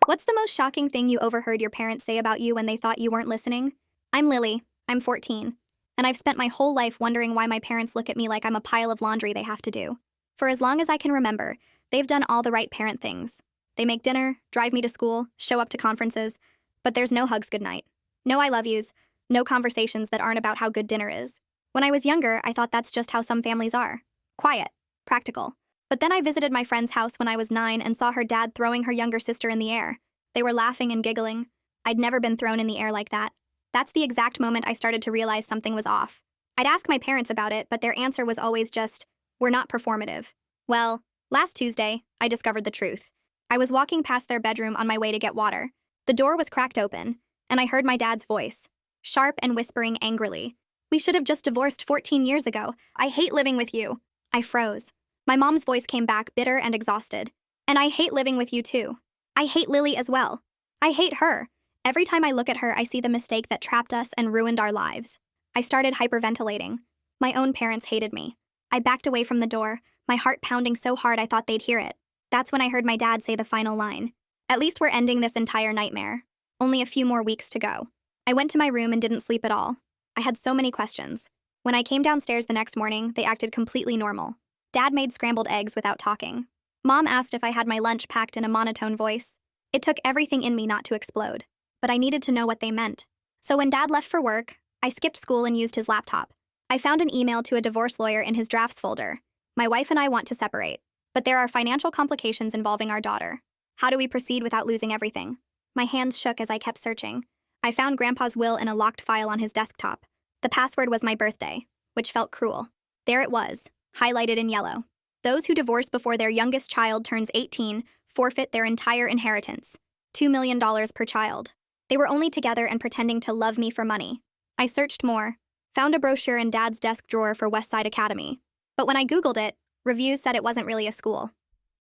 What's the most shocking thing you overheard your parents say about you when they thought you weren't listening? I'm Lily. I'm 14. And I've spent my whole life wondering why my parents look at me like I'm a pile of laundry they have to do. For as long as I can remember, they've done all the right parent things. They make dinner, drive me to school, show up to conferences, but there's no hugs goodnight. No I love yous, no conversations that aren't about how good dinner is. When I was younger, I thought that's just how some families are. Quiet, practical. But then I visited my friend's house when I was 9 and saw her dad throwing her younger sister in the air. They were laughing and giggling. I'd never been thrown in the air like that. That's the exact moment I started to realize something was off. I'd ask my parents about it, but their answer was always just, "We're not performative." Well, last Tuesday, I discovered the truth. I was walking past their bedroom on my way to get water. The door was cracked open, and I heard my dad's voice, sharp and whispering angrily. "We should have just divorced 14 years ago. I hate living with you." I froze. My mom's voice came back, bitter and exhausted. "And I hate living with you too. I hate Lily as well. I hate her. Every time I look at her, I see the mistake that trapped us and ruined our lives." I started hyperventilating. My own parents hated me. I backed away from the door, my heart pounding so hard I thought they'd hear it. That's when I heard my dad say the final line. "At least we're ending this entire nightmare. Only a few more weeks to go." I went to my room and didn't sleep at all. I had so many questions. When I came downstairs the next morning, they acted completely normal. Dad made scrambled eggs without talking. Mom asked if I had my lunch packed in a monotone voice. It took everything in me not to explode, but I needed to know what they meant. So when Dad left for work, I skipped school and used his laptop. I found an email to a divorce lawyer in his drafts folder. "My wife and I want to separate, but there are financial complications involving our daughter. How do we proceed without losing everything?" My hands shook as I kept searching. I found Grandpa's will in a locked file on his desktop. The password was my birthday, which felt cruel. There it was, highlighted in yellow. "Those who divorce before their youngest child turns 18 forfeit their entire inheritance. $2 million per child." They were only together and pretending to love me for money. I searched more, found a brochure in Dad's desk drawer for Westside Academy. But when I Googled it, reviews said it wasn't really a school.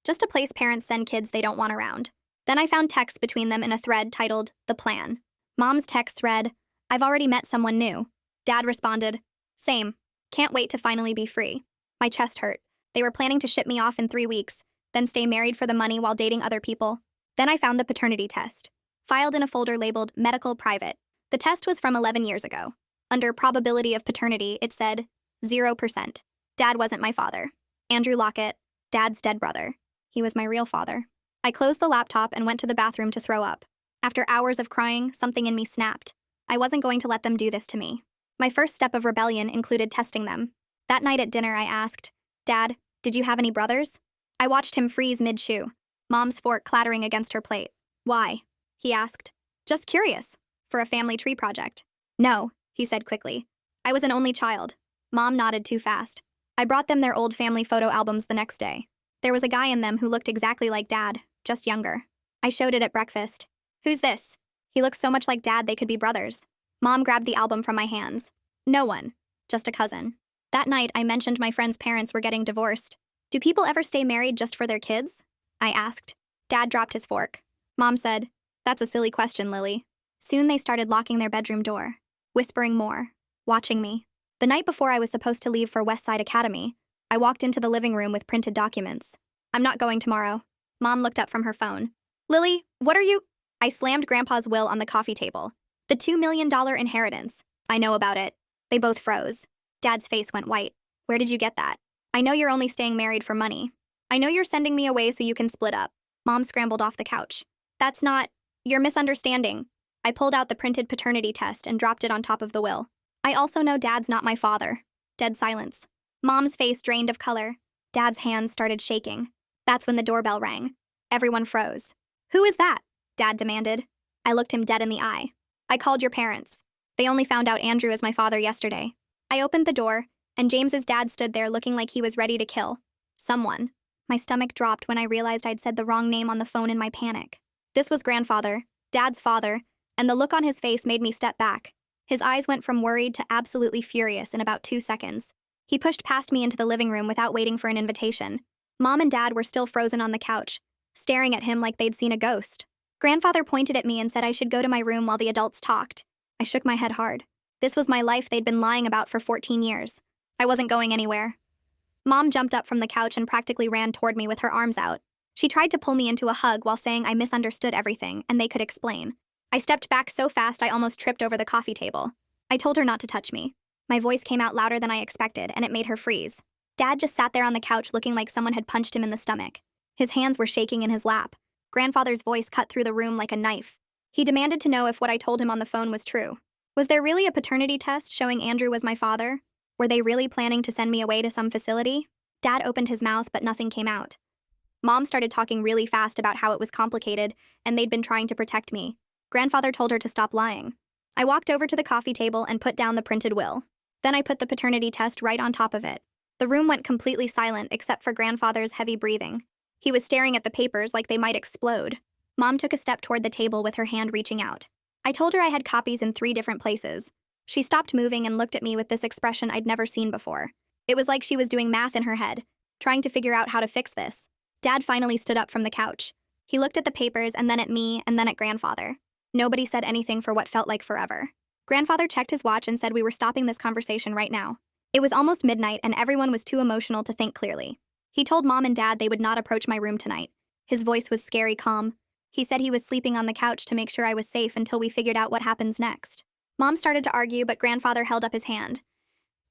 Just a place parents send kids they don't want around. Then I found texts between them in a thread titled, "The Plan." Mom's text read, "I've already met someone new." Dad responded, "Same. Can't wait to finally be free." My chest hurt. They were planning to ship me off in 3 weeks, then stay married for the money while dating other people. Then I found the paternity test, filed in a folder labeled Medical Private. The test was from 11 years ago. Under probability of paternity, it said 0%. Dad wasn't my father. Andrew Lockett, Dad's dead brother. He was my real father. I closed the laptop and went to the bathroom to throw up. After hours of crying, something in me snapped. I wasn't going to let them do this to me. My first step of rebellion included testing them. That night at dinner, I asked, "Dad, did you have any brothers?" I watched him freeze mid-chew, Mom's fork clattering against her plate. "Why?" he asked. "Just curious. For a family tree project." "No," he said quickly. "I was an only child." Mom nodded too fast. I brought them their old family photo albums the next day. There was a guy in them who looked exactly like Dad, just younger. I showed it at breakfast. "Who's this? He looks so much like Dad they could be brothers." Mom grabbed the album from my hands. "No one. Just a cousin." That night, I mentioned my friend's parents were getting divorced. "Do people ever stay married just for their kids?" I asked. Dad dropped his fork. Mom said, "That's a silly question, Lily." Soon they started locking their bedroom door, whispering more, watching me. The night before I was supposed to leave for Westside Academy, I walked into the living room with printed documents. "I'm not going tomorrow." Mom looked up from her phone. "Lily, what are you—" I slammed Grandpa's will on the coffee table. "The $2 million inheritance. I know about it." They both froze. Dad's face went white. "Where did you get that?" "I know you're only staying married for money. I know you're sending me away so you can split up." Mom scrambled off the couch. "That's not— You're misunderstanding." I pulled out the printed paternity test and dropped it on top of the will. "I also know Dad's not my father." Dead silence. Mom's face drained of color. Dad's hands started shaking. That's when the doorbell rang. Everyone froze. "Who is that?" Dad demanded. I looked him dead in the eye. "I called your parents. They only found out Andrew is my father yesterday." I opened the door, and James's dad stood there looking like he was ready to kill someone. My stomach dropped when I realized I'd said the wrong name on the phone in my panic. This was Grandfather, Dad's father, and the look on his face made me step back. His eyes went from worried to absolutely furious in about 2 seconds. He pushed past me into the living room without waiting for an invitation. Mom and Dad were still frozen on the couch, staring at him like they'd seen a ghost. Grandfather pointed at me and said I should go to my room while the adults talked. I shook my head hard. This was my life they'd been lying about for 14 years. I wasn't going anywhere. Mom jumped up from the couch and practically ran toward me with her arms out. She tried to pull me into a hug while saying I misunderstood everything and they could explain. I stepped back so fast I almost tripped over the coffee table. I told her not to touch me. My voice came out louder than I expected, and it made her freeze. Dad just sat there on the couch looking like someone had punched him in the stomach. His hands were shaking in his lap. Grandfather's voice cut through the room like a knife. He demanded to know if what I told him on the phone was true. Was there really a paternity test showing Andrew was my father? Were they really planning to send me away to some facility? Dad opened his mouth, but nothing came out. Mom started talking really fast about how it was complicated, and they'd been trying to protect me. Grandfather told her to stop lying. I walked over to the coffee table and put down the printed will. Then I put the paternity test right on top of it. The room went completely silent except for Grandfather's heavy breathing. He was staring at the papers like they might explode. Mom took a step toward the table with her hand reaching out. I told her I had copies in 3 different places. She stopped moving and looked at me with this expression I'd never seen before. It was like she was doing math in her head, trying to figure out how to fix this. Dad finally stood up from the couch. He looked at the papers and then at me and then at Grandfather. Nobody said anything for what felt like forever. Grandfather checked his watch and said we were stopping this conversation right now. It was almost midnight and everyone was too emotional to think clearly. He told Mom and Dad they would not approach my room tonight. His voice was scary calm. He said he was sleeping on the couch to make sure I was safe until we figured out what happens next. Mom started to argue, but Grandfather held up his hand.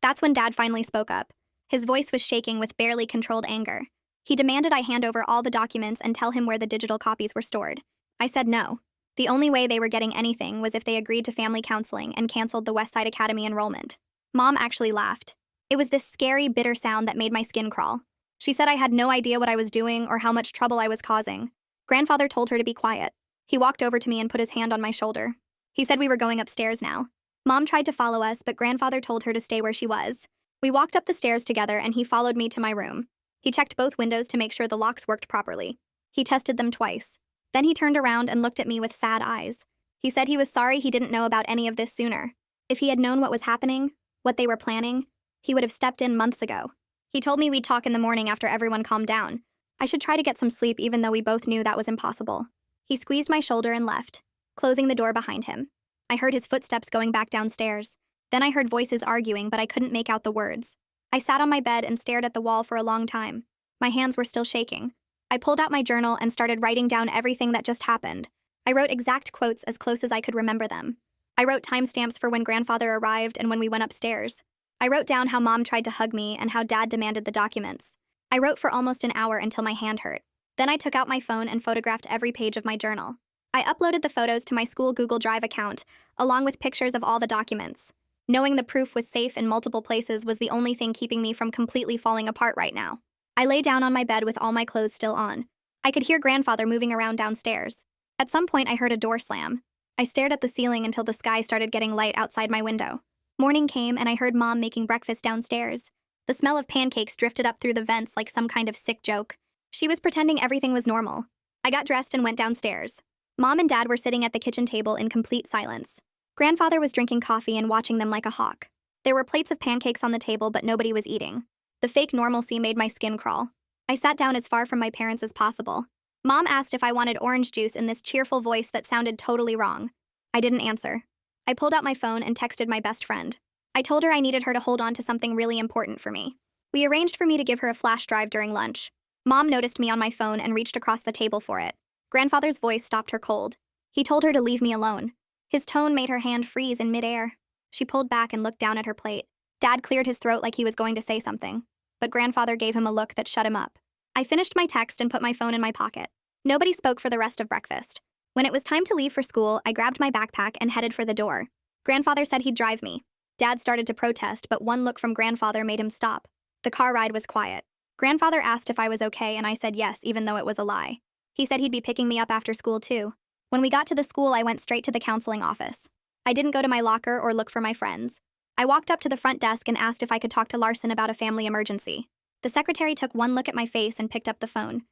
That's when Dad finally spoke up. His voice was shaking with barely controlled anger. He demanded I hand over all the documents and tell him where the digital copies were stored. I said no. The only way they were getting anything was if they agreed to family counseling and canceled the Westside Academy enrollment. Mom actually laughed. It was this scary, bitter sound that made my skin crawl. She said I had no idea what I was doing or how much trouble I was causing. Grandfather told her to be quiet. He walked over to me and put his hand on my shoulder. He said we were going upstairs now. Mom tried to follow us, but Grandfather told her to stay where she was. We walked up the stairs together and he followed me to my room. He checked both windows to make sure the locks worked properly. He tested them twice. Then he turned around and looked at me with sad eyes. He said he was sorry he didn't know about any of this sooner. If he had known what was happening, what they were planning, he would have stepped in months ago. He told me we'd talk in the morning after everyone calmed down. I should try to get some sleep even though we both knew that was impossible. He squeezed my shoulder and left, closing the door behind him. I heard his footsteps going back downstairs. Then I heard voices arguing, but I couldn't make out the words. I sat on my bed and stared at the wall for a long time. My hands were still shaking. I pulled out my journal and started writing down everything that just happened. I wrote exact quotes as close as I could remember them. I wrote timestamps for when Grandfather arrived and when we went upstairs. I wrote down how Mom tried to hug me and how Dad demanded the documents. I wrote for almost an hour until my hand hurt. Then I took out my phone and photographed every page of my journal. I uploaded the photos to my school Google Drive account, along with pictures of all the documents. Knowing the proof was safe in multiple places was the only thing keeping me from completely falling apart right now. I lay down on my bed with all my clothes still on. I could hear Grandfather moving around downstairs. At some point, I heard a door slam. I stared at the ceiling until the sky started getting light outside my window. Morning came and I heard Mom making breakfast downstairs. The smell of pancakes drifted up through the vents like some kind of sick joke. She was pretending everything was normal. I got dressed and went downstairs. Mom and Dad were sitting at the kitchen table in complete silence. Grandfather was drinking coffee and watching them like a hawk. There were plates of pancakes on the table, but nobody was eating. The fake normalcy made my skin crawl. I sat down as far from my parents as possible. Mom asked if I wanted orange juice in this cheerful voice that sounded totally wrong. I didn't answer. I pulled out my phone and texted my best friend. I told her I needed her to hold on to something really important for me. We arranged for me to give her a flash drive during lunch. Mom noticed me on my phone and reached across the table for it. Grandfather's voice stopped her cold. He told her to leave me alone. His tone made her hand freeze in midair. She pulled back and looked down at her plate. Dad cleared his throat like he was going to say something, but Grandfather gave him a look that shut him up. I finished my text and put my phone in my pocket. Nobody spoke for the rest of breakfast. When it was time to leave for school, I grabbed my backpack and headed for the door. Grandfather said he'd drive me. Dad started to protest, but one look from Grandfather made him stop. The car ride was quiet. Grandfather asked if I was okay, and I said yes, even though it was a lie. He said he'd be picking me up after school, too. When we got to the school, I went straight to the counseling office. I didn't go to my locker or look for my friends. I walked up to the front desk and asked if I could talk to Larson about a family emergency. The secretary took one look at my face and picked up the phone.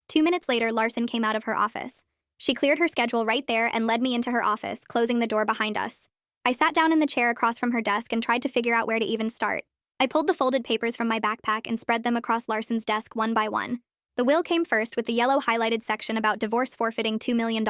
2 minutes later, Larson came out of her office. She cleared her schedule right there and led me into her office, closing the door behind us. I sat down in the chair across from her desk and tried to figure out where to even start. I pulled the folded papers from my backpack and spread them across Larson's desk one by one. The will came first with the yellow highlighted section about divorce forfeiting $2 million.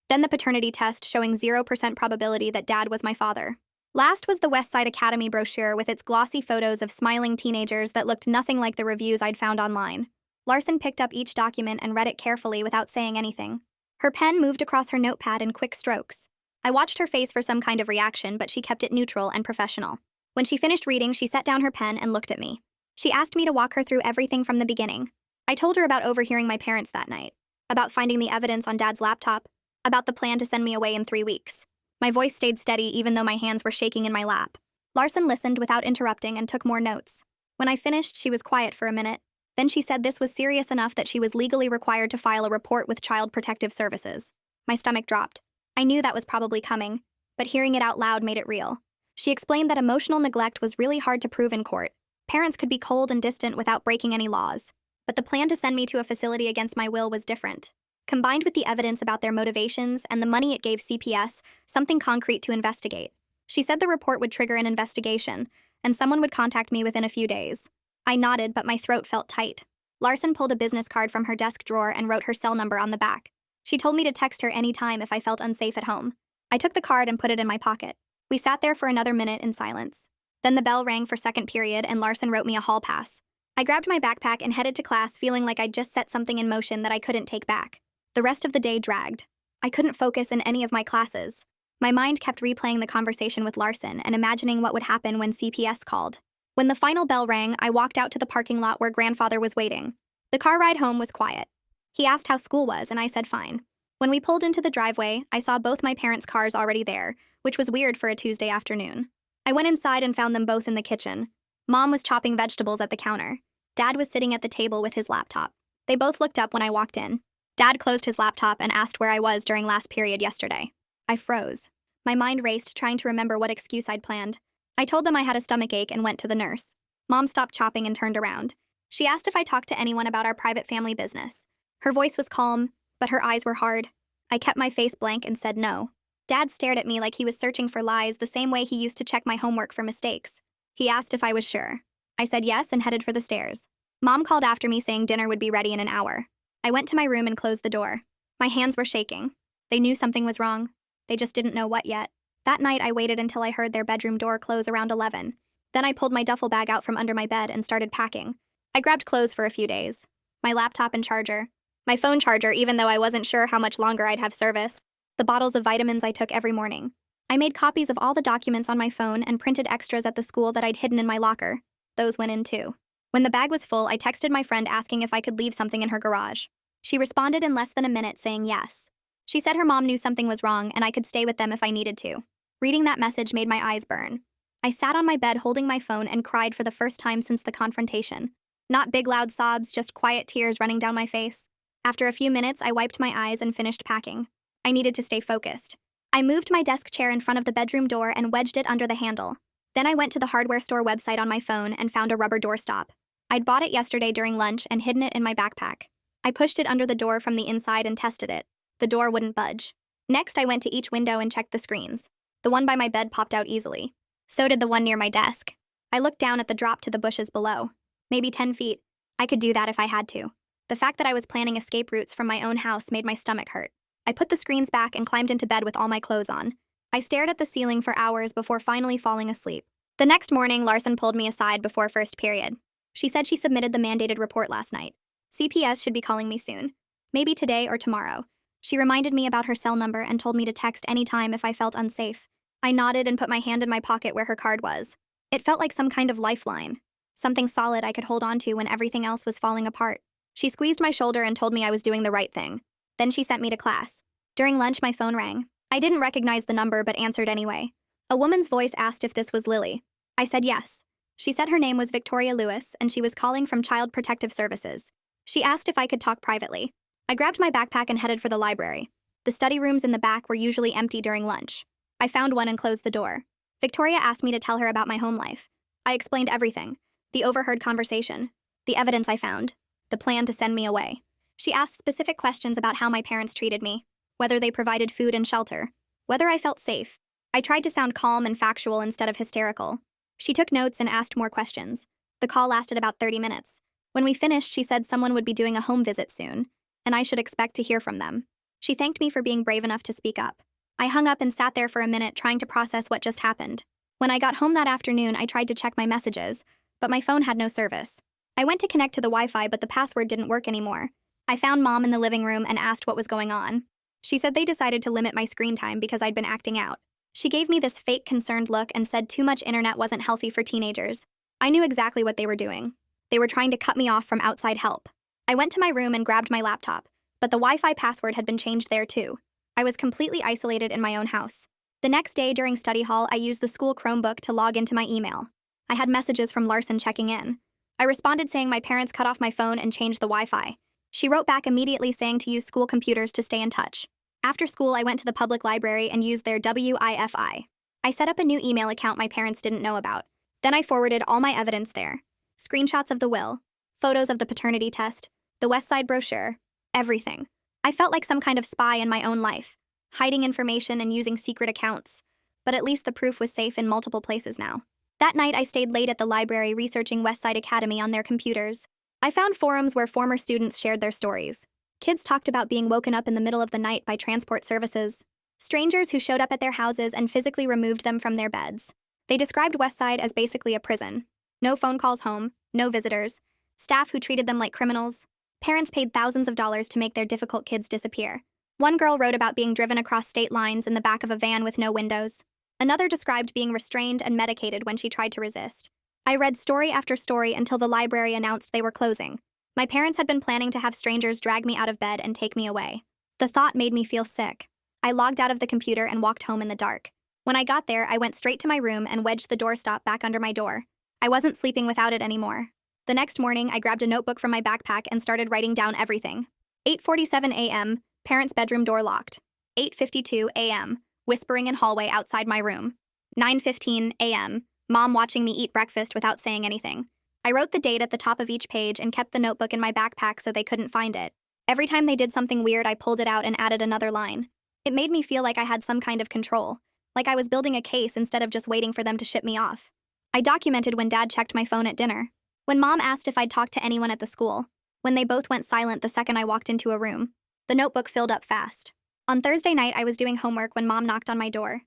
Then the paternity test showing 0% probability that Dad was my father. Last was the Westside Academy brochure with its glossy photos of smiling teenagers that looked nothing like the reviews I'd found online. Larson picked up each document and read it carefully without saying anything. Her pen moved across her notepad in quick strokes. I watched her face for some kind of reaction, but she kept it neutral and professional. When she finished reading, she set down her pen and looked at me. She asked me to walk her through everything from the beginning. I told her about overhearing my parents that night, about finding the evidence on Dad's laptop, about the plan to send me away in 3 weeks. My voice stayed steady even though my hands were shaking in my lap. Larson listened without interrupting and took more notes. When I finished, she was quiet for a minute. Then she said this was serious enough that she was legally required to file a report with Child Protective Services. My stomach dropped. I knew that was probably coming, but hearing it out loud made it real. She explained that emotional neglect was really hard to prove in court. Parents could be cold and distant without breaking any laws. But the plan to send me to a facility against my will was different. Combined with the evidence about their motivations and the money it gave CPS, something concrete to investigate. She said the report would trigger an investigation, and someone would contact me within a few days. I nodded, but my throat felt tight. Larson pulled a business card from her desk drawer and wrote her cell number on the back. She told me to text her any time if I felt unsafe at home. I took the card and put it in my pocket. We sat there for another minute in silence. Then the bell rang for second period and Larson wrote me a hall pass. I grabbed my backpack and headed to class feeling like I'd just set something in motion that I couldn't take back. The rest of the day dragged. I couldn't focus in any of my classes. My mind kept replaying the conversation with Larson and imagining what would happen when CPS called. When the final bell rang, I walked out to the parking lot where grandfather was waiting. The car ride home was quiet. He asked how school was, and I said fine. When we pulled into the driveway, I saw both my parents' cars already there, which was weird for a Tuesday afternoon. I went inside and found them both in the kitchen. Mom was chopping vegetables at the counter. Dad was sitting at the table with his laptop. They both looked up when I walked in. Dad closed his laptop and asked where I was during last period yesterday. I froze. My mind raced, trying to remember what excuse I'd planned. I told them I had a stomachache and went to the nurse. Mom stopped chopping and turned around. She asked if I talked to anyone about our private family business. Her voice was calm, but her eyes were hard. I kept my face blank and said no. Dad stared at me like he was searching for lies the same way he used to check my homework for mistakes. He asked if I was sure. I said yes and headed for the stairs. Mom called after me saying dinner would be ready in an hour. I went to my room and closed the door. My hands were shaking. They knew something was wrong. They just didn't know what yet. That night, I waited until I heard their bedroom door close around 11. Then I pulled my duffel bag out from under my bed and started packing. I grabbed clothes for a few days. My laptop and charger. My phone charger, even though I wasn't sure how much longer I'd have service. The bottles of vitamins I took every morning. I made copies of all the documents on my phone and printed extras at the school that I'd hidden in my locker. Those went in too. When the bag was full, I texted my friend asking if I could leave something in her garage. She responded in less than a minute saying yes. She said her mom knew something was wrong and I could stay with them if I needed to. Reading that message made my eyes burn. I sat on my bed holding my phone and cried for the first time since the confrontation. Not big loud sobs, just quiet tears running down my face. After a few minutes, I wiped my eyes and finished packing. I needed to stay focused. I moved my desk chair in front of the bedroom door and wedged it under the handle. Then I went to the hardware store website on my phone and found a rubber doorstop. I'd bought it yesterday during lunch and hidden it in my backpack. I pushed it under the door from the inside and tested it. The door wouldn't budge. Next, I went to each window and checked the screens. The one by my bed popped out easily. So did the one near my desk. I looked down at the drop to the bushes below. Maybe 10 feet. I could do that if I had to. The fact that I was planning escape routes from my own house made my stomach hurt. I put the screens back and climbed into bed with all my clothes on. I stared at the ceiling for hours before finally falling asleep. The next morning, Larson pulled me aside before first period. She said she submitted the mandated report last night. CPS should be calling me soon. Maybe today or tomorrow. She reminded me about her cell number and told me to text any time if I felt unsafe. I nodded and put my hand in my pocket where her card was. It felt like some kind of lifeline. Something solid I could hold on to when everything else was falling apart. She squeezed my shoulder and told me I was doing the right thing. Then she sent me to class. During lunch, my phone rang. I didn't recognize the number but answered anyway. A woman's voice asked if this was Lily. I said yes. She said her name was Victoria Lewis and she was calling from Child Protective Services. She asked if I could talk privately. I grabbed my backpack and headed for the library. The study rooms in the back were usually empty during lunch. I found one and closed the door. Victoria asked me to tell her about my home life. I explained everything. The overheard conversation. The evidence I found. The plan to send me away. She asked specific questions about how my parents treated me. Whether they provided food and shelter. Whether I felt safe. I tried to sound calm and factual instead of hysterical. She took notes and asked more questions. The call lasted about 30 minutes. When we finished, she said someone would be doing a home visit soon, and I should expect to hear from them. She thanked me for being brave enough to speak up. I hung up and sat there for a minute trying to process what just happened. When I got home that afternoon, I tried to check my messages, but my phone had no service. I went to connect to the Wi-Fi, but the password didn't work anymore. I found Mom in the living room and asked what was going on. She said they decided to limit my screen time because I'd been acting out. She gave me this fake concerned look and said too much internet wasn't healthy for teenagers. I knew exactly what they were doing. They were trying to cut me off from outside help. I went to my room and grabbed my laptop, but the Wi-Fi password had been changed there too. I was completely isolated in my own house. The next day during study hall, I used the school Chromebook to log into my email. I had messages from Larson checking in. I responded saying my parents cut off my phone and changed the Wi-Fi. She wrote back immediately saying to use school computers to stay in touch. After school, I went to the public library and used their Wi-Fi. I set up a new email account my parents didn't know about. Then I forwarded all my evidence there. Screenshots of the will, photos of the paternity test, the West Side brochure, everything. I felt like some kind of spy in my own life, hiding information and using secret accounts. But at least the proof was safe in multiple places now. That night, I stayed late at the library researching West Side Academy on their computers. I found forums where former students shared their stories. Kids talked about being woken up in the middle of the night by transport services. Strangers who showed up at their houses and physically removed them from their beds. They described West Side as basically a prison. No phone calls home, no visitors, staff who treated them like criminals. Parents paid thousands of dollars to make their difficult kids disappear. One girl wrote about being driven across state lines in the back of a van with no windows. Another described being restrained and medicated when she tried to resist. I read story after story until the library announced they were closing. My parents had been planning to have strangers drag me out of bed and take me away. The thought made me feel sick. I logged out of the computer and walked home in the dark. When I got there, I went straight to my room and wedged the doorstop back under my door. I wasn't sleeping without it anymore. The next morning, I grabbed a notebook from my backpack and started writing down everything. 8:47 a.m., parents' bedroom door locked. 8:52 a.m., whispering in hallway outside my room. 9:15 a.m., Mom watching me eat breakfast without saying anything. I wrote the date at the top of each page and kept the notebook in my backpack so they couldn't find it. Every time they did something weird, I pulled it out and added another line. It made me feel like I had some kind of control, like I was building a case instead of just waiting for them to ship me off. I documented when Dad checked my phone at dinner, when Mom asked if I'd talked to anyone at the school, when they both went silent the second I walked into a room. The notebook filled up fast. On Thursday night, I was doing homework when Mom knocked on my door.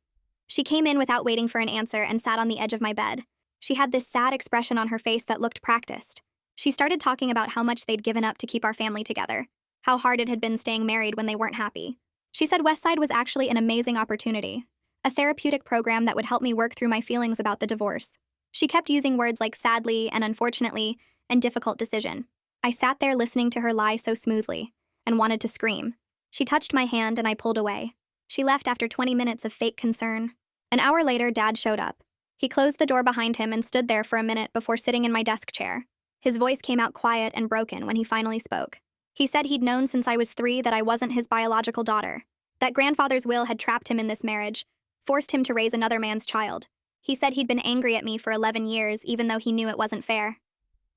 She came in without waiting for an answer and sat on the edge of my bed. She had this sad expression on her face that looked practiced. She started talking about how much they'd given up to keep our family together, how hard it had been staying married when they weren't happy. She said Westside was actually an amazing opportunity, a therapeutic program that would help me work through my feelings about the divorce. She kept using words like sadly and unfortunately and difficult decision. I sat there listening to her lie so smoothly and wanted to scream. She touched my hand and I pulled away. She left after 20 minutes of fake concern. An hour later, Dad showed up. He closed the door behind him and stood there for a minute before sitting in my desk chair. His voice came out quiet and broken when he finally spoke. He said he'd known since I was 3 that I wasn't his biological daughter, that grandfather's will had trapped him in this marriage, forced him to raise another man's child. He said he'd been angry at me for 11 years even though he knew it wasn't fair.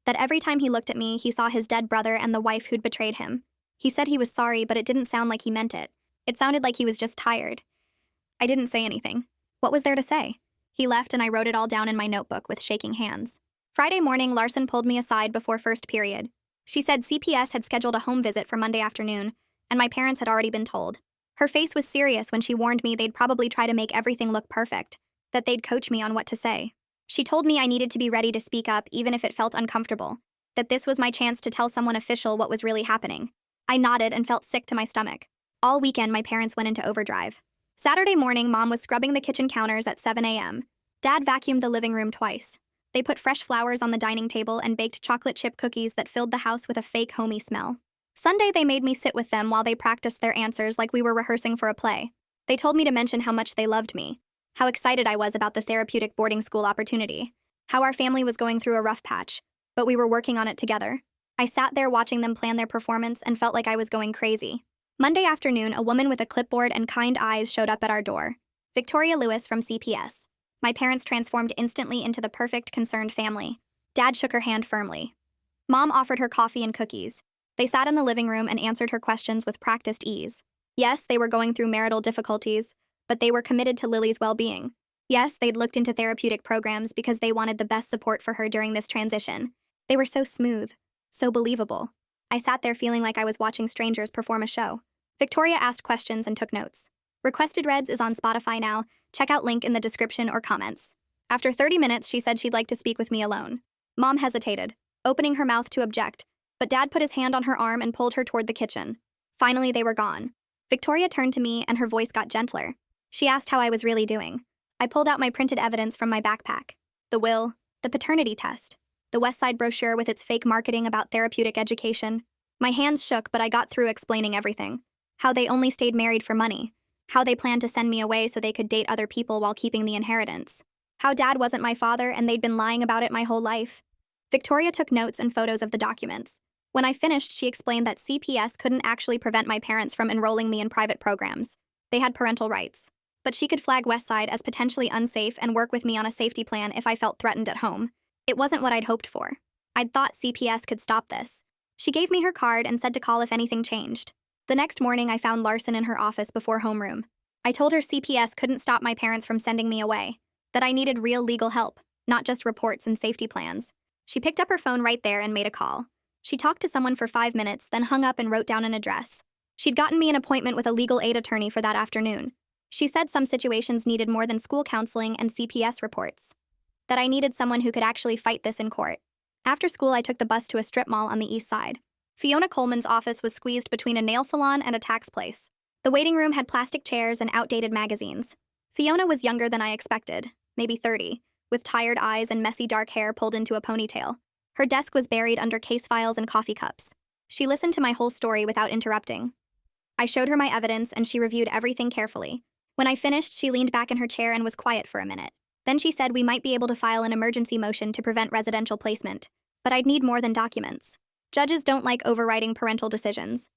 That every time he looked at me, he saw his dead brother and the wife who'd betrayed him. He said he was sorry, but it didn't sound like he meant it. It sounded like he was just tired. I didn't say anything. What was there to say? He left and I wrote it all down in my notebook with shaking hands. Friday morning, Larson pulled me aside before first period. She said CPS had scheduled a home visit for Monday afternoon, and my parents had already been told. Her face was serious when she warned me they'd probably try to make everything look perfect, that they'd coach me on what to say. She told me I needed to be ready to speak up even if it felt uncomfortable, that this was my chance to tell someone official what was really happening. I nodded and felt sick to my stomach. All weekend, my parents went into overdrive. Saturday morning, Mom was scrubbing the kitchen counters at 7 a.m. Dad vacuumed the living room twice. They put fresh flowers on the dining table and baked chocolate chip cookies that filled the house with a fake homey smell. Sunday, they made me sit with them while they practiced their answers like we were rehearsing for a play. They told me to mention how much they loved me, how excited I was about the therapeutic boarding school opportunity, how our family was going through a rough patch, but we were working on it together. I sat there watching them plan their performance and felt like I was going crazy. Monday afternoon, a woman with a clipboard and kind eyes showed up at our door. Victoria Lewis from CPS. My parents transformed instantly into the perfect concerned family. Dad shook her hand firmly. Mom offered her coffee and cookies. They sat in the living room and answered her questions with practiced ease. Yes, they were going through marital difficulties, but they were committed to Lily's well-being. Yes, they'd looked into therapeutic programs because they wanted the best support for her during this transition. They were so smooth, so believable. I sat there feeling like I was watching strangers perform a show. Victoria asked questions and took notes. Requested Reds is on Spotify now. Check out link in the description or comments. After 30 minutes, she said she'd like to speak with me alone. Mom hesitated. opening her mouth to object, but Dad put his hand on her arm and pulled her toward the kitchen. Finally, they were gone. Victoria turned to me and her voice got gentler. She asked how I was really doing. I pulled out my printed evidence from my backpack. The will, the paternity test, the Westside brochure with its fake marketing about therapeutic education. My hands shook, but I got through explaining everything. How they only stayed married for money. How they planned to send me away so they could date other people while keeping the inheritance. How Dad wasn't my father and they'd been lying about it my whole life. Victoria took notes and photos of the documents. When I finished, she explained that CPS couldn't actually prevent my parents from enrolling me in private programs. They had parental rights. But she could flag Westside as potentially unsafe and work with me on a safety plan if I felt threatened at home. It wasn't what I'd hoped for. I'd thought CPS could stop this. She gave me her card and said to call if anything changed. The next morning, I found Larson in her office before homeroom. I told her CPS couldn't stop my parents from sending me away, that I needed real legal help, not just reports and safety plans. She picked up her phone right there and made a call. She talked to someone for 5 minutes, then hung up and wrote down an address. She'd gotten me an appointment with a legal aid attorney for that afternoon. She said some situations needed more than school counseling and CPS reports. That I needed someone who could actually fight this in court. After school, I took the bus to a strip mall on the east side. Fiona Coleman's office was squeezed between a nail salon and a tax place. The waiting room had plastic chairs and outdated magazines. Fiona was younger than I expected, maybe 30, with tired eyes and messy dark hair pulled into a ponytail. Her desk was buried under case files and coffee cups. She listened to my whole story without interrupting. I showed her my evidence and she reviewed everything carefully. When I finished, she leaned back in her chair and was quiet for a minute. Then she said we might be able to file an emergency motion to prevent residential placement, but I'd need more than documents. Judges don't like overriding parental decisions.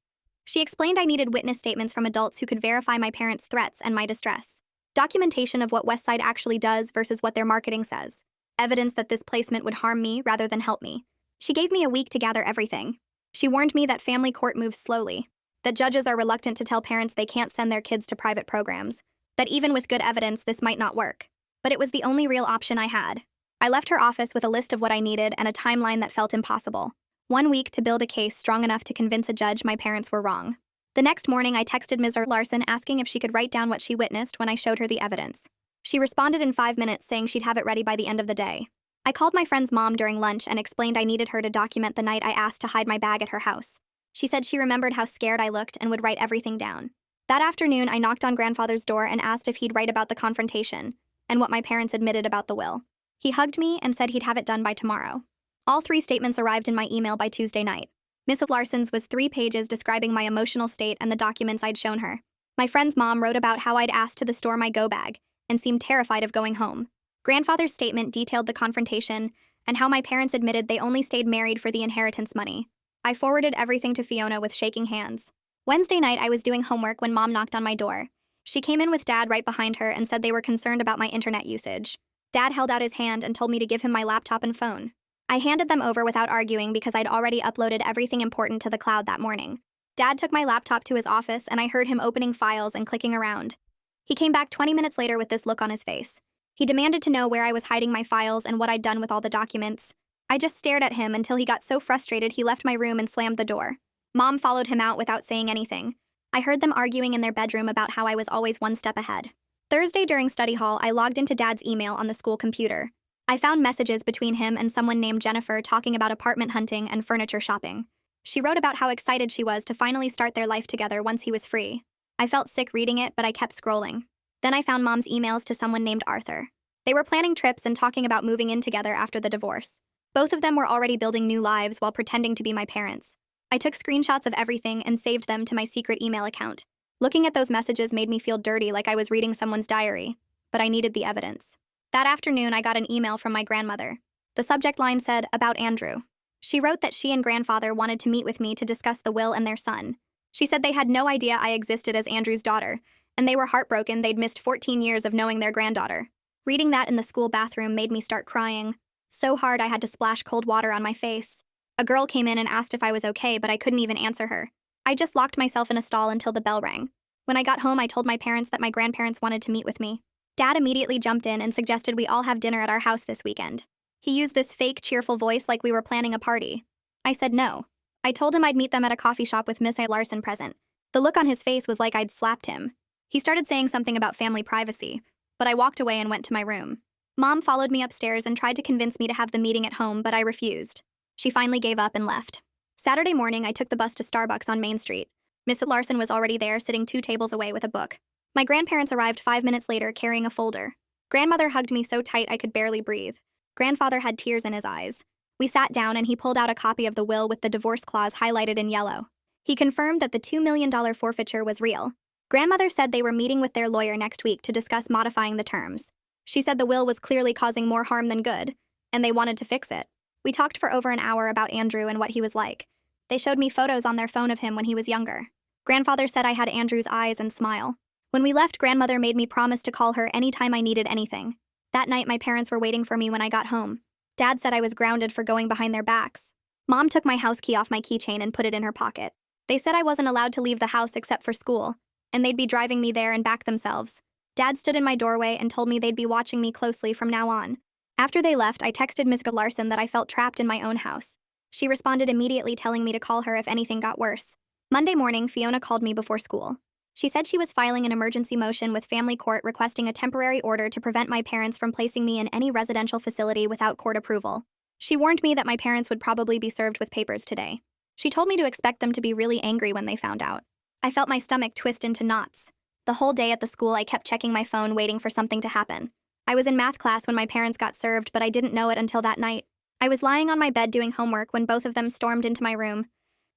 She explained I needed witness statements from adults who could verify my parents' threats and my distress. Documentation of what Westside actually does versus what their marketing says. Evidence that this placement would harm me rather than help me. She gave me a week to gather everything. She warned me that family court moves slowly, that judges are reluctant to tell parents they can't send their kids to private programs, that even with good evidence this might not work. But it was the only real option I had. I left her office with a list of what I needed and a timeline that felt impossible. 1 week to build a case strong enough to convince a judge my parents were wrong. The next morning, I texted Ms. Larson asking if she could write down what she witnessed when I showed her the evidence. She responded in 5 minutes saying she'd have it ready by the end of the day. I called my friend's mom during lunch and explained I needed her to document the night I asked to hide my bag at her house. She said she remembered how scared I looked and would write everything down. That afternoon, I knocked on grandfather's door and asked if he'd write about the confrontation and what my parents admitted about the will. He hugged me and said he'd have it done by tomorrow. All 3 statements arrived in my email by Tuesday night. Miss Larson's was 3 pages describing my emotional state and the documents I'd shown her. My friend's mom wrote about how I'd asked to the store my go bag and seemed terrified of going home. Grandfather's statement detailed the confrontation and how my parents admitted they only stayed married for the inheritance money. I forwarded everything to Fiona with shaking hands. Wednesday night, I was doing homework when Mom knocked on my door. She came in with Dad right behind her and said they were concerned about my internet usage. Dad held out his hand and told me to give him my laptop and phone. I handed them over without arguing because I'd already uploaded everything important to the cloud that morning. Dad took my laptop to his office and I heard him opening files and clicking around. He came back 20 minutes later with this look on his face. He demanded to know where I was hiding my files and what I'd done with all the documents. I just stared at him until he got so frustrated he left my room and slammed the door. Mom followed him out without saying anything. I heard them arguing in their bedroom about how I was always one step ahead. Thursday during study hall, I logged into Dad's email on the school computer. I found messages between him and someone named Jennifer talking about apartment hunting and furniture shopping. She wrote about how excited she was to finally start their life together once he was free. I felt sick reading it, but I kept scrolling. Then I found Mom's emails to someone named Arthur. They were planning trips and talking about moving in together after the divorce. Both of them were already building new lives while pretending to be my parents. I took screenshots of everything and saved them to my secret email account. Looking at those messages made me feel dirty, like I was reading someone's diary, but I needed the evidence. That afternoon, I got an email from my grandmother. The subject line said, "About Andrew." She wrote that she and grandfather wanted to meet with me to discuss the will and their son. She said they had no idea I existed as Andrew's daughter, and they were heartbroken they'd missed 14 years of knowing their granddaughter. Reading that in the school bathroom made me start crying. So hard I had to splash cold water on my face. A girl came in and asked if I was okay, but I couldn't even answer her. I just locked myself in a stall until the bell rang. When I got home, I told my parents that my grandparents wanted to meet with me. Dad immediately jumped in and suggested we all have dinner at our house this weekend. He used this fake, cheerful voice like we were planning a party. I said no. I told him I'd meet them at a coffee shop with Miss Larson present. The look on his face was like I'd slapped him. He started saying something about family privacy, but I walked away and went to my room. Mom followed me upstairs and tried to convince me to have the meeting at home, but I refused. She finally gave up and left. Saturday morning, I took the bus to Starbucks on Main Street. Miss Larson was already there, sitting 2 tables away with a book. My grandparents arrived 5 minutes later carrying a folder. Grandmother hugged me so tight I could barely breathe. Grandfather had tears in his eyes. We sat down and he pulled out a copy of the will with the divorce clause highlighted in yellow. He confirmed that the $2 million forfeiture was real. Grandmother said they were meeting with their lawyer next week to discuss modifying the terms. She said the will was clearly causing more harm than good, and they wanted to fix it. We talked for over an hour about Andrew and what he was like. They showed me photos on their phone of him when he was younger. Grandfather said I had Andrew's eyes and smile. When we left, Grandmother made me promise to call her anytime I needed anything. That night, my parents were waiting for me when I got home. Dad said I was grounded for going behind their backs. Mom took my house key off my keychain and put it in her pocket. They said I wasn't allowed to leave the house except for school, and they'd be driving me there and back themselves. Dad stood in my doorway and told me they'd be watching me closely from now on. After they left, I texted Ms. Larson that I felt trapped in my own house. She responded immediately telling me to call her if anything got worse. Monday morning, Fiona called me before school. She said she was filing an emergency motion with family court requesting a temporary order to prevent my parents from placing me in any residential facility without court approval. She warned me that my parents would probably be served with papers today. She told me to expect them to be really angry when they found out. I felt my stomach twist into knots. The whole day at the school, I kept checking my phone, waiting for something to happen. I was in math class when my parents got served, but I didn't know it until that night. I was lying on my bed doing homework when both of them stormed into my room.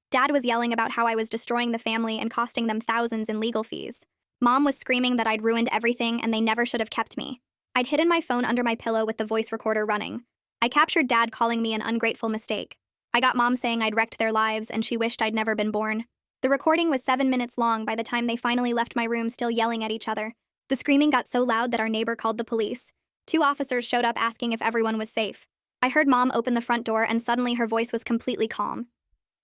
Dad was yelling about how I was destroying the family and costing them thousands in legal fees. Mom was screaming that I'd ruined everything and they never should have kept me. I'd hidden my phone under my pillow with the voice recorder running. I captured Dad calling me an ungrateful mistake. I got Mom saying I'd wrecked their lives and she wished I'd never been born. The recording was 7 minutes long by the time they finally left my room, still yelling at each other. The screaming got so loud that our neighbor called the police. 2 officers showed up asking if everyone was safe. I heard Mom open the front door and suddenly her voice was completely calm.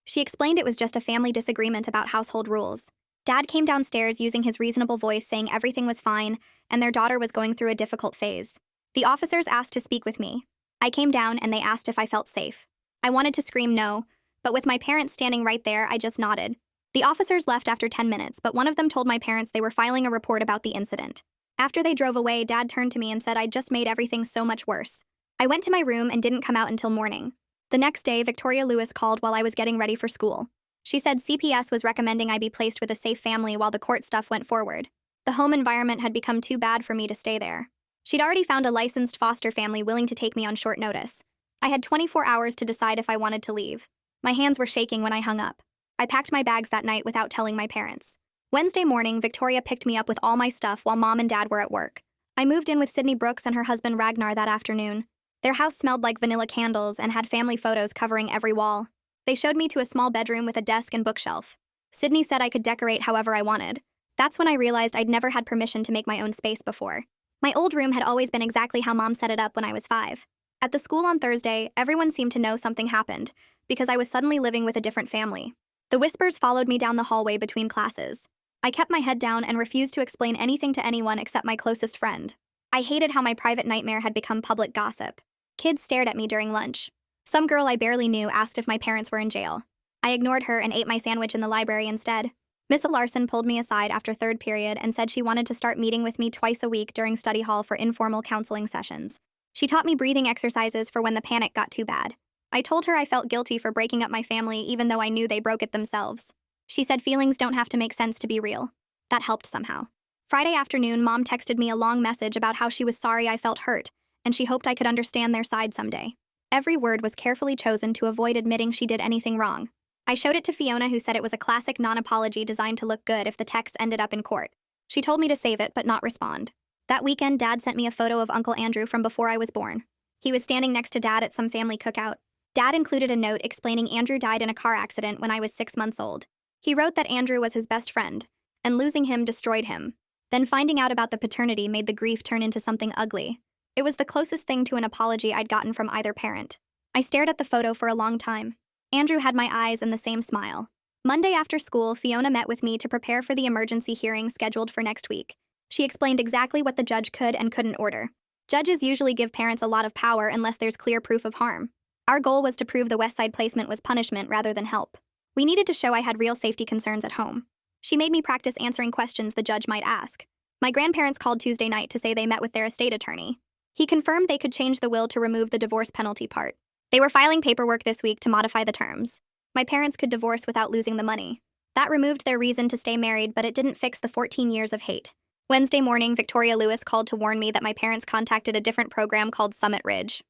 She explained it was just a family disagreement about household rules. Dad came downstairs using his reasonable voice saying everything was fine and their daughter was going through a difficult phase. The officers asked to speak with me. I came down and they asked if I felt safe. I wanted to scream no, but with my parents standing right there, I just nodded. The officers left after 10 minutes, but one of them told my parents they were filing a report about the incident. After they drove away, Dad turned to me and said I'd just made everything so much worse. I went to my room and didn't come out until morning. The next day, Victoria Lewis called while I was getting ready for school. She said CPS was recommending I be placed with a safe family while the court stuff went forward. The home environment had become too bad for me to stay there. She'd already found a licensed foster family willing to take me on short notice. I had 24 hours to decide if I wanted to leave. My hands were shaking when I hung up. I packed my bags that night without telling my parents. Wednesday morning, Victoria picked me up with all my stuff while Mom and Dad were at work. I moved in with Sydney Brooks and her husband Ragnar that afternoon. Their house smelled like vanilla candles and had family photos covering every wall. They showed me to a small bedroom with a desk and bookshelf. Sydney said I could decorate however I wanted. That's when I realized I'd never had permission to make my own space before. My old room had always been exactly how Mom set it up when I was 5. At the school on Thursday, everyone seemed to know something happened because I was suddenly living with a different family. The whispers followed me down the hallway between classes. I kept my head down and refused to explain anything to anyone except my closest friend. I hated how my private nightmare had become public gossip. Kids stared at me during lunch. Some girl I barely knew asked if my parents were in jail. I ignored her and ate my sandwich in the library instead. Miss Larson pulled me aside after third period and said she wanted to start meeting with me twice a week during study hall for informal counseling sessions. She taught me breathing exercises for when the panic got too bad. I told her I felt guilty for breaking up my family even though I knew they broke it themselves. She said feelings don't have to make sense to be real. That helped somehow. Friday afternoon, Mom texted me a long message about how she was sorry I felt hurt, and she hoped I could understand their side someday. Every word was carefully chosen to avoid admitting she did anything wrong. I showed it to Fiona, who said it was a classic non-apology designed to look good if the text ended up in court. She told me to save it but not respond. That weekend, Dad sent me a photo of Uncle Andrew from before I was born. He was standing next to Dad at some family cookout. Dad included a note explaining Andrew died in a car accident when I was 6 months old. He wrote that Andrew was his best friend, and losing him destroyed him. Then finding out about the paternity made the grief turn into something ugly. It was the closest thing to an apology I'd gotten from either parent. I stared at the photo for a long time. Andrew had my eyes and the same smile. Monday after school, Fiona met with me to prepare for the emergency hearing scheduled for next week. She explained exactly what the judge could and couldn't order. Judges usually give parents a lot of power unless there's clear proof of harm. Our goal was to prove the West Side placement was punishment rather than help. We needed to show I had real safety concerns at home. She made me practice answering questions the judge might ask. My grandparents called Tuesday night to say they met with their estate attorney. He confirmed they could change the will to remove the divorce penalty part. They were filing paperwork this week to modify the terms. My parents could divorce without losing the money. That removed their reason to stay married, but it didn't fix the 14 years of hate. Wednesday morning, Victoria Lewis called to warn me that my parents contacted a different program called Summit Ridge.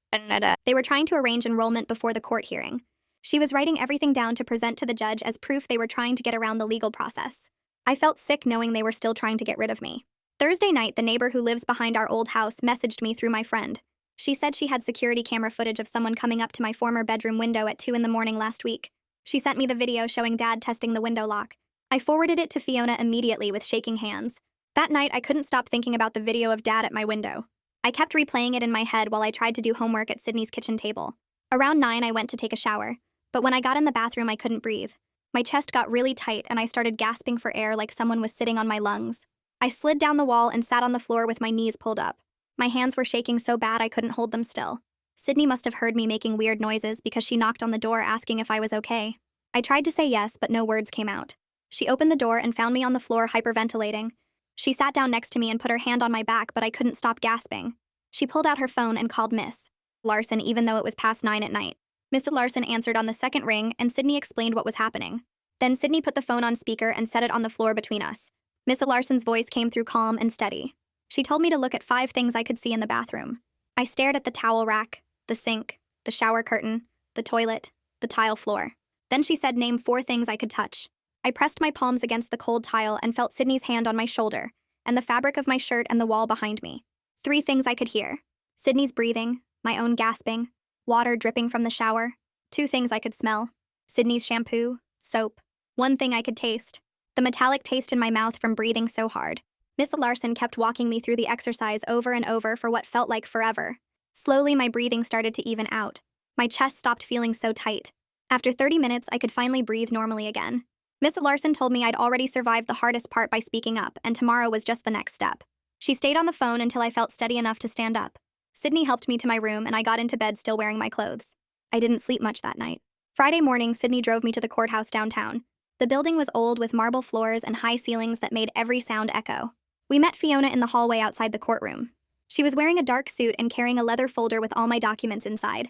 They were trying to arrange enrollment before the court hearing. She was writing everything down to present to the judge as proof they were trying to get around the legal process. I felt sick knowing they were still trying to get rid of me. Thursday night, the neighbor who lives behind our old house messaged me through my friend. She said she had security camera footage of someone coming up to my former bedroom window at 2 a.m. last week. She sent me the video showing Dad testing the window lock. I forwarded it to Fiona immediately with shaking hands. That night, I couldn't stop thinking about the video of Dad at my window. I kept replaying it in my head while I tried to do homework at Sydney's kitchen table. Around 9, I went to take a shower. But when I got in the bathroom, I couldn't breathe. My chest got really tight and I started gasping for air like someone was sitting on my lungs. I slid down the wall and sat on the floor with my knees pulled up. My hands were shaking so bad I couldn't hold them still. Sydney must have heard me making weird noises because she knocked on the door asking if I was okay. I tried to say yes, but no words came out. She opened the door and found me on the floor hyperventilating. She sat down next to me and put her hand on my back, but I couldn't stop gasping. She pulled out her phone and called Miss Larson even though it was past 9 at night. Miss Larson answered on the second ring and Sydney explained what was happening. Then Sydney put the phone on speaker and set it on the floor between us. Miss Larson's voice came through calm and steady. She told me to look at 5 things I could see in the bathroom. I stared at the towel rack, the sink, the shower curtain, the toilet, the tile floor. Then she said name 4 things I could touch. I pressed my palms against the cold tile and felt Sydney's hand on my shoulder, and the fabric of my shirt and the wall behind me. 3 things I could hear. Sydney's breathing, my own gasping, water dripping from the shower. 2 things I could smell. Sydney's shampoo, soap. 1 thing I could taste. The metallic taste in my mouth from breathing so hard. Miss Larson kept walking me through the exercise over and over for what felt like forever. Slowly, my breathing started to even out. My chest stopped feeling so tight. After 30 minutes, I could finally breathe normally again. Miss Larson told me I'd already survived the hardest part by speaking up, and tomorrow was just the next step. She stayed on the phone until I felt steady enough to stand up. Sydney helped me to my room, and I got into bed still wearing my clothes. I didn't sleep much that night. Friday morning, Sydney drove me to the courthouse downtown. The building was old with marble floors and high ceilings that made every sound echo. We met Fiona in the hallway outside the courtroom. She was wearing a dark suit and carrying a leather folder with all my documents inside.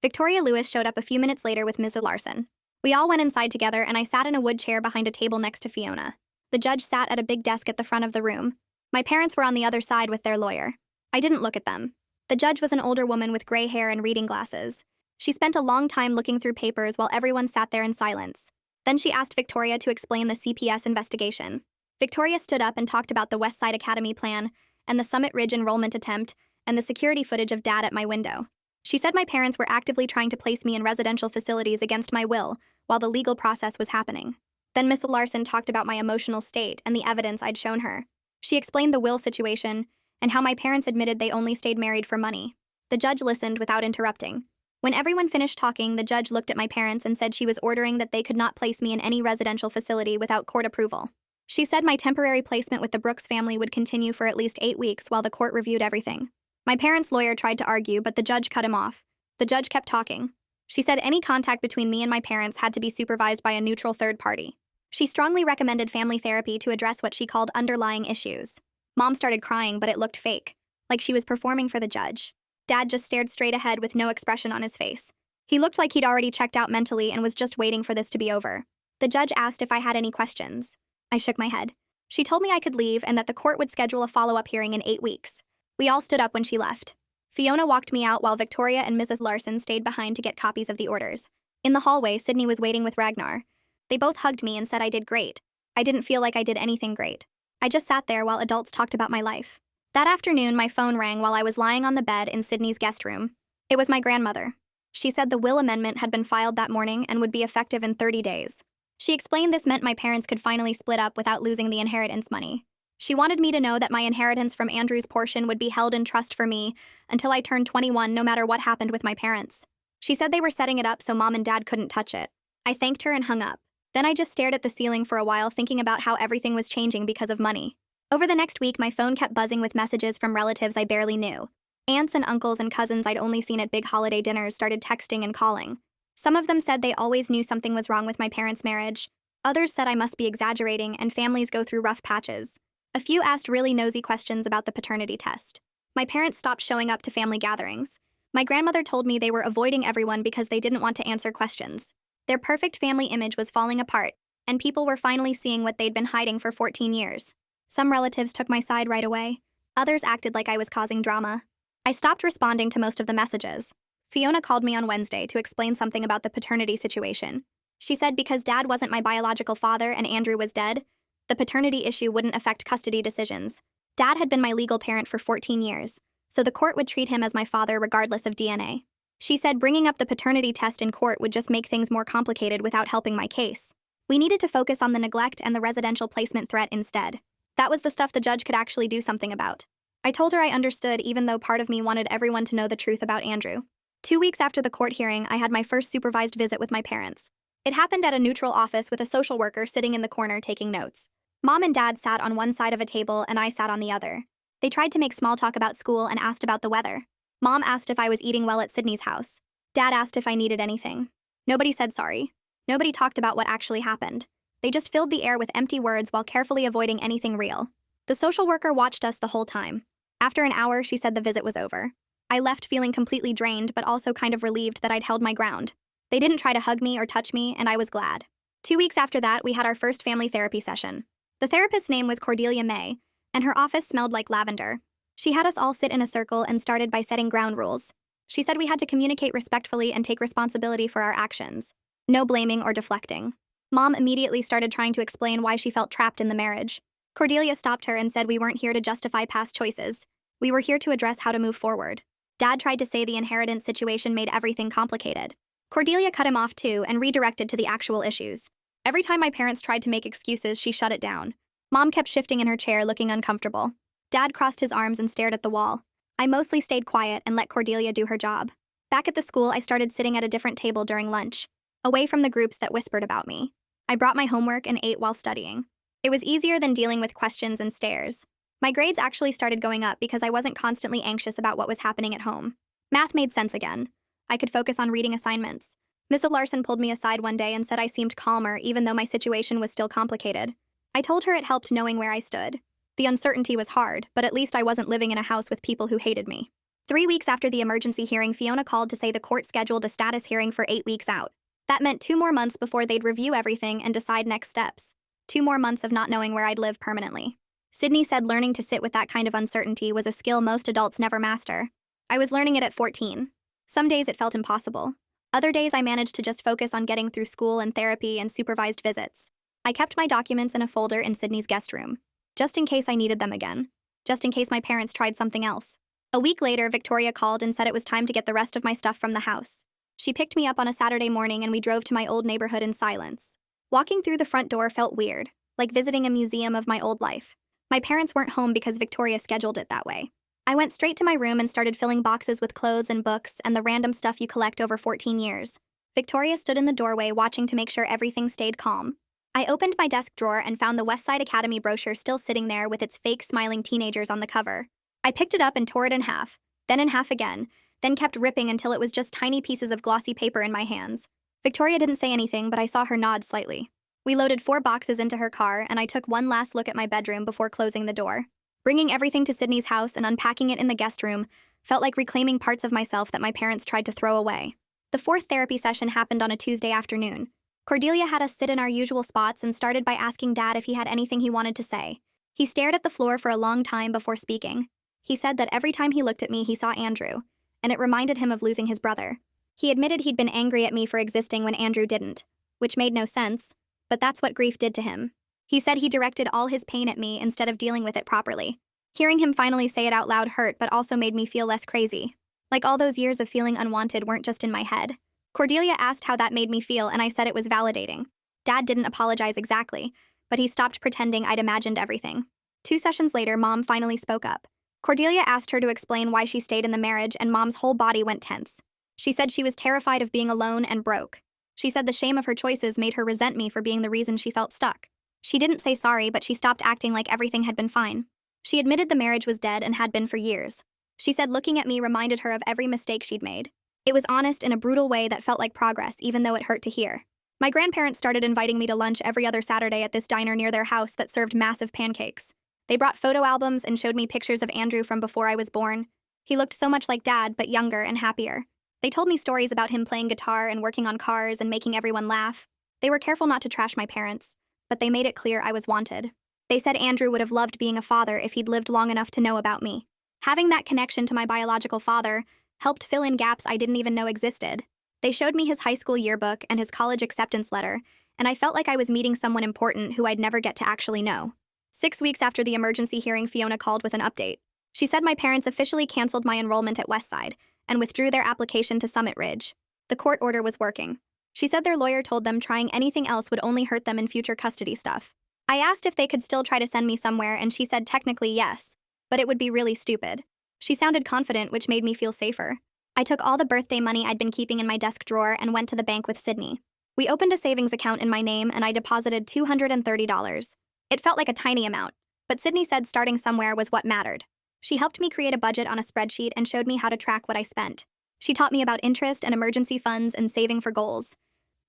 Victoria Lewis showed up a few minutes later with Ms. Larson. We all went inside together and I sat in a wood chair behind a table next to Fiona. The judge sat at a big desk at the front of the room. My parents were on the other side with their lawyer. I didn't look at them. The judge was an older woman with gray hair and reading glasses. She spent a long time looking through papers while everyone sat there in silence. Then she asked Victoria to explain the CPS investigation. Victoria stood up and talked about the West Side Academy plan and the Summit Ridge enrollment attempt and the security footage of Dad at my window. She said my parents were actively trying to place me in residential facilities against my will while the legal process was happening. Then Miss Larson talked about my emotional state and the evidence I'd shown her. She explained the will situation and how my parents admitted they only stayed married for money. The judge listened without interrupting. When everyone finished talking, the judge looked at my parents and said she was ordering that they could not place me in any residential facility without court approval. She said my temporary placement with the Brooks family would continue for at least 8 weeks while the court reviewed everything. My parents' lawyer tried to argue, but the judge cut him off. The judge kept talking. She said any contact between me and my parents had to be supervised by a neutral third party. She strongly recommended family therapy to address what she called underlying issues. Mom started crying, but it looked fake, like she was performing for the judge. Dad just stared straight ahead with no expression on his face. He looked like he'd already checked out mentally and was just waiting for this to be over. The judge asked if I had any questions. I shook my head. She told me I could leave and that the court would schedule a follow-up hearing in 8 weeks. We all stood up when she left. Fiona walked me out while Victoria and Mrs. Larson stayed behind to get copies of the orders. In the hallway, Sydney was waiting with Ragnar. They both hugged me and said I did great. I didn't feel like I did anything great. I just sat there while adults talked about my life. That afternoon, my phone rang while I was lying on the bed in Sydney's guest room. It was my grandmother. She said the will amendment had been filed that morning and would be effective in 30 days. She explained this meant my parents could finally split up without losing the inheritance money. She wanted me to know that my inheritance from Andrew's portion would be held in trust for me until I turned 21, no matter what happened with my parents. She said they were setting it up so Mom and Dad couldn't touch it. I thanked her and hung up. Then I just stared at the ceiling for a while, thinking about how everything was changing because of money. Over the next week, my phone kept buzzing with messages from relatives I barely knew. Aunts and uncles and cousins I'd only seen at big holiday dinners started texting and calling. Some of them said they always knew something was wrong with my parents' marriage. Others said I must be exaggerating and families go through rough patches. A few asked really nosy questions about the paternity test. My parents stopped showing up to family gatherings. My grandmother told me they were avoiding everyone because they didn't want to answer questions. Their perfect family image was falling apart, and people were finally seeing what they'd been hiding for 14 years. Some relatives took my side right away. Others acted like I was causing drama. I stopped responding to most of the messages. Fiona called me on Wednesday to explain something about the paternity situation. She said because Dad wasn't my biological father and Andrew was dead, the paternity issue wouldn't affect custody decisions. Dad had been my legal parent for 14 years, so the court would treat him as my father regardless of DNA. She said bringing up the paternity test in court would just make things more complicated without helping my case. We needed to focus on the neglect and the residential placement threat instead. That was the stuff the judge could actually do something about. I told her I understood, even though part of me wanted everyone to know the truth about Andrew. 2 weeks after the court hearing, I had my first supervised visit with my parents. It happened at a neutral office with a social worker sitting in the corner taking notes. Mom and Dad sat on one side of a table and I sat on the other. They tried to make small talk about school and asked about the weather. Mom asked if I was eating well at Sydney's house. Dad asked if I needed anything. Nobody said sorry. Nobody talked about what actually happened. They just filled the air with empty words while carefully avoiding anything real. The social worker watched us the whole time. After an hour, she said the visit was over. I left feeling completely drained, but also kind of relieved that I'd held my ground. They didn't try to hug me or touch me, and I was glad. 2 weeks after that, we had our first family therapy session. The therapist's name was Cordelia May, and her office smelled like lavender. She had us all sit in a circle and started by setting ground rules. She said we had to communicate respectfully and take responsibility for our actions. No blaming or deflecting. Mom immediately started trying to explain why she felt trapped in the marriage. Cordelia stopped her and said we weren't here to justify past choices. We were here to address how to move forward. Dad tried to say the inheritance situation made everything complicated. Cordelia cut him off too and redirected to the actual issues. Every time my parents tried to make excuses, she shut it down. Mom kept shifting in her chair, looking uncomfortable. Dad crossed his arms and stared at the wall. I mostly stayed quiet and let Cordelia do her job. Back at the school, I started sitting at a different table during lunch, away from the groups that whispered about me. I brought my homework and ate while studying. It was easier than dealing with questions and stares. My grades actually started going up because I wasn't constantly anxious about what was happening at home. Math made sense again. I could focus on reading assignments. Mrs. Larson pulled me aside one day and said I seemed calmer even though my situation was still complicated. I told her it helped knowing where I stood. The uncertainty was hard, but at least I wasn't living in a house with people who hated me. 3 weeks after the emergency hearing, Fiona called to say the court scheduled a status hearing for 8 weeks out. That meant 2 more months before they'd review everything and decide next steps. 2 more months of not knowing where I'd live permanently. Sydney said learning to sit with that kind of uncertainty was a skill most adults never master. I was learning it at 14. Some days it felt impossible. Other days I managed to just focus on getting through school and therapy and supervised visits. I kept my documents in a folder in Sydney's guest room, just in case I needed them again. Just in case my parents tried something else. A week later, Victoria called and said it was time to get the rest of my stuff from the house. She picked me up on a Saturday morning and we drove to my old neighborhood in silence. Walking through the front door felt weird, like visiting a museum of my old life. My parents weren't home because Victoria scheduled it that way. I went straight to my room and started filling boxes with clothes and books and the random stuff you collect over 14 years. Victoria stood in the doorway watching to make sure everything stayed calm. I opened my desk drawer and found the Westside Academy brochure still sitting there with its fake smiling teenagers on the cover. I picked it up and tore it in half, then in half again, then kept ripping until it was just tiny pieces of glossy paper in my hands. Victoria didn't say anything, but I saw her nod slightly. We loaded 4 boxes into her car, and I took one last look at my bedroom before closing the door. Bringing everything to Sydney's house and unpacking it in the guest room felt like reclaiming parts of myself that my parents tried to throw away. The 4th therapy session happened on a Tuesday afternoon. Cordelia had us sit in our usual spots and started by asking Dad if he had anything he wanted to say. He stared at the floor for a long time before speaking. He said that every time he looked at me, he saw Andrew, and it reminded him of losing his brother. He admitted he'd been angry at me for existing when Andrew didn't, which made no sense, but that's what grief did to him. He said he directed all his pain at me instead of dealing with it properly. Hearing him finally say it out loud hurt, but also made me feel less crazy. Like all those years of feeling unwanted weren't just in my head. Cordelia asked how that made me feel, and I said it was validating. Dad didn't apologize exactly, but he stopped pretending I'd imagined everything. 2 sessions later, Mom finally spoke up. Cordelia asked her to explain why she stayed in the marriage, and Mom's whole body went tense. She said she was terrified of being alone and broke. She said the shame of her choices made her resent me for being the reason she felt stuck. She didn't say sorry, but she stopped acting like everything had been fine. She admitted the marriage was dead and had been for years. She said looking at me reminded her of every mistake she'd made. It was honest in a brutal way that felt like progress, even though it hurt to hear. My grandparents started inviting me to lunch every other Saturday at this diner near their house that served massive pancakes. They brought photo albums and showed me pictures of Andrew from before I was born. He looked so much like Dad, but younger and happier. They told me stories about him playing guitar and working on cars and making everyone laugh. They were careful not to trash my parents, but they made it clear I was wanted. They said Andrew would have loved being a father if he'd lived long enough to know about me. Having that connection to my biological father helped fill in gaps I didn't even know existed. They showed me his high school yearbook and his college acceptance letter, and I felt like I was meeting someone important who I'd never get to actually know. 6 weeks after the emergency hearing, Fiona called with an update. She said my parents officially canceled my enrollment at Westside and withdrew their application to Summit Ridge. The court order was working. She said their lawyer told them trying anything else would only hurt them in future custody stuff. I asked if they could still try to send me somewhere, and she said technically yes, but it would be really stupid. She sounded confident, which made me feel safer. I took all the birthday money I'd been keeping in my desk drawer and went to the bank with Sydney. We opened a savings account in my name, and I deposited $230. It felt like a tiny amount, but Sydney said starting somewhere was what mattered. She helped me create a budget on a spreadsheet and showed me how to track what I spent. She taught me about interest and emergency funds and saving for goals.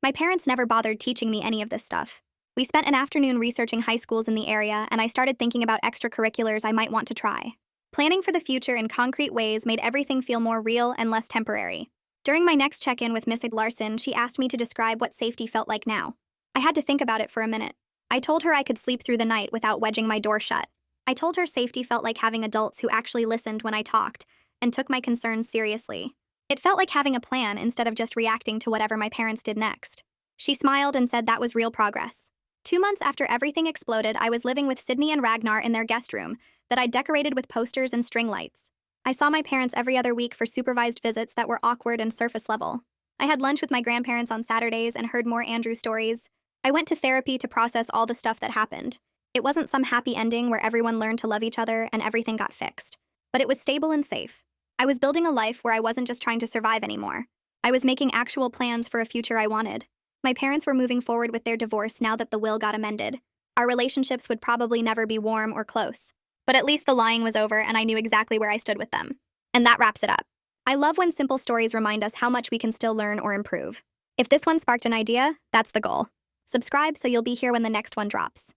My parents never bothered teaching me any of this stuff. We spent an afternoon researching high schools in the area, and I started thinking about extracurriculars I might want to try. Planning for the future in concrete ways made everything feel more real and less temporary. During my next check-in with Miss Larson, she asked me to describe what safety felt like now. I had to think about it for a minute. I told her I could sleep through the night without wedging my door shut. I told her safety felt like having adults who actually listened when I talked and took my concerns seriously. It felt like having a plan instead of just reacting to whatever my parents did next. She smiled and said that was real progress. 2 months after everything exploded, I was living with Sydney and Ragnar in their guest room that I decorated with posters and string lights. I saw my parents every other week for supervised visits that were awkward and surface level. I had lunch with my grandparents on Saturdays and heard more Andrew stories. I went to therapy to process all the stuff that happened. It wasn't some happy ending where everyone learned to love each other and everything got fixed, but it was stable and safe. I was building a life where I wasn't just trying to survive anymore. I was making actual plans for a future I wanted. My parents were moving forward with their divorce now that the will got amended. Our relationships would probably never be warm or close, but at least the lying was over and I knew exactly where I stood with them. And that wraps it up. I love when simple stories remind us how much we can still learn or improve. If this one sparked an idea, that's the goal. Subscribe so you'll be here when the next one drops.